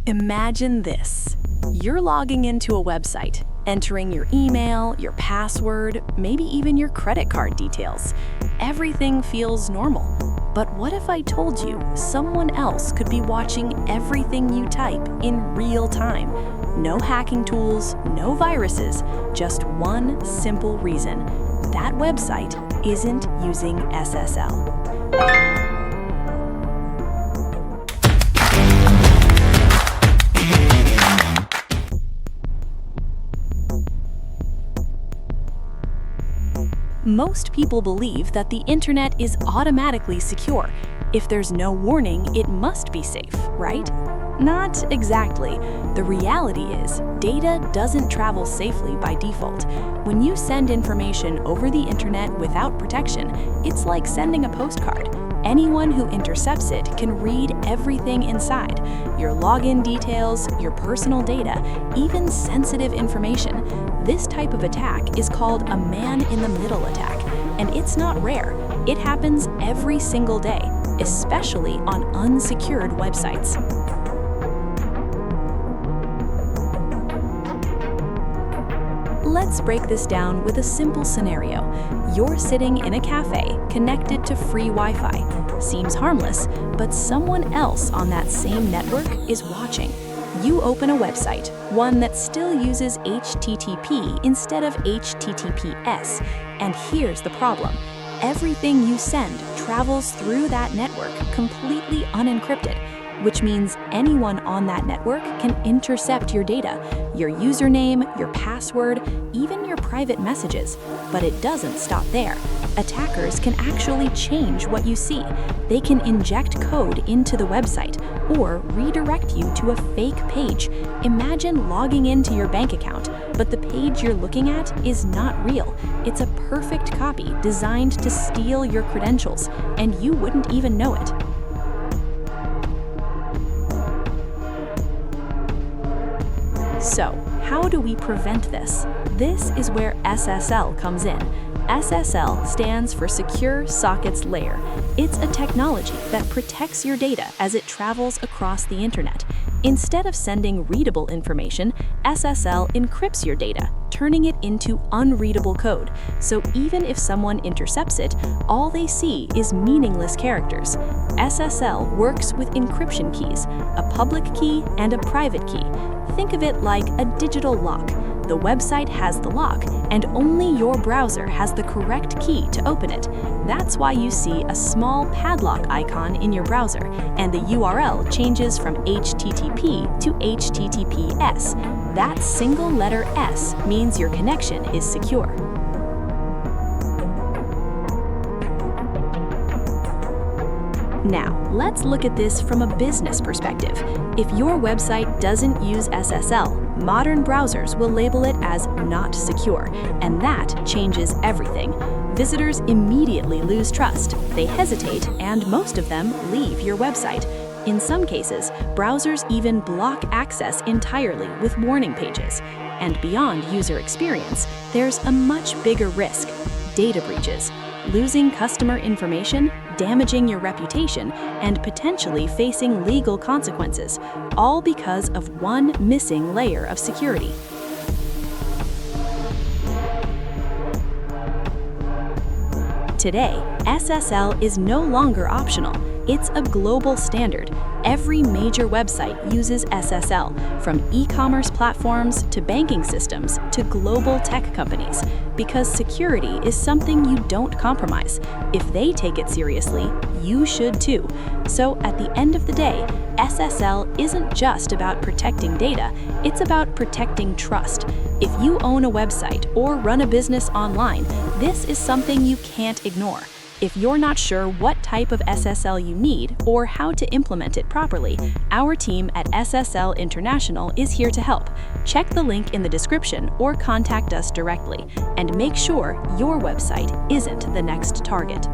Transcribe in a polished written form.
Imagine this. You're logging into a website, entering your email, your password, maybe even your credit card details. Everything feels normal. But what if I told you someone else could be watching everything you type in real time? No hacking tools, no viruses, just one simple reason. That website isn't using SSL. Most people believe that the internet is automatically secure. If there's no warning, it must be safe, right? Not exactly. The reality is, data doesn't travel safely by default. When you send information over the internet without protection, it's like sending a postcard. Anyone who intercepts it can read everything inside: your login details, your personal data, even sensitive information. This type of attack is called a man-in-the-middle attack, and it's not rare. It happens every single day, especially on unsecured websites. Let's break this down with a simple scenario. You're sitting in a cafe connected to free Wi-Fi. Seems harmless, but someone else on that same network is watching. You open a website, one that still uses HTTP instead of HTTPS. And here's the problem. Everything you send travels through that network completely unencrypted, which means anyone on that network can intercept your data, your username, your password, even your private messages. But it doesn't stop there. Attackers can actually change what you see. They can inject code into the website or redirect you to a fake page. Imagine logging into your bank account, but the page you're looking at is not real. It's a perfect copy designed to steal your credentials, and you wouldn't even know it. So, how do we prevent this? This is where SSL comes in. SSL stands for Secure Sockets Layer. It's a technology that protects your data as it travels across the internet. Instead of sending readable information, SSL encrypts your data, turning it into unreadable code. So even if someone intercepts it, all they see is meaningless characters. SSL works with encryption keys, a public key and a private key. Think of it like a digital lock. The website has the lock, and only your browser has the correct key to open it. That's why you see a small padlock icon in your browser, and the URL changes from HTTP to HTTPS. That single letter S means your connection is secure. Now, let's look at this from a business perspective. If your website doesn't use SSL, modern browsers will label it as not secure, and that changes everything. Visitors immediately lose trust, they hesitate, and most of them leave your website. In some cases, browsers even block access entirely with warning pages. And beyond user experience, there's a much bigger risk: data breaches. Losing customer information, damaging your reputation, and potentially facing legal consequences, all because of one missing layer of security. Today, SSL is no longer optional. It's a global standard. Every major website uses SSL, from e-commerce platforms to banking systems to global tech companies, because security is something you don't compromise. If they take it seriously, you should too. So at the end of the day, SSL isn't just about protecting data, it's about protecting trust. If you own a website or run a business online, this is something you can't ignore. If you're not sure what type of SSL you need or how to implement it properly, our team at SSL International is here to help. Check the link in the description or contact us directly, and make sure your website isn't the next target.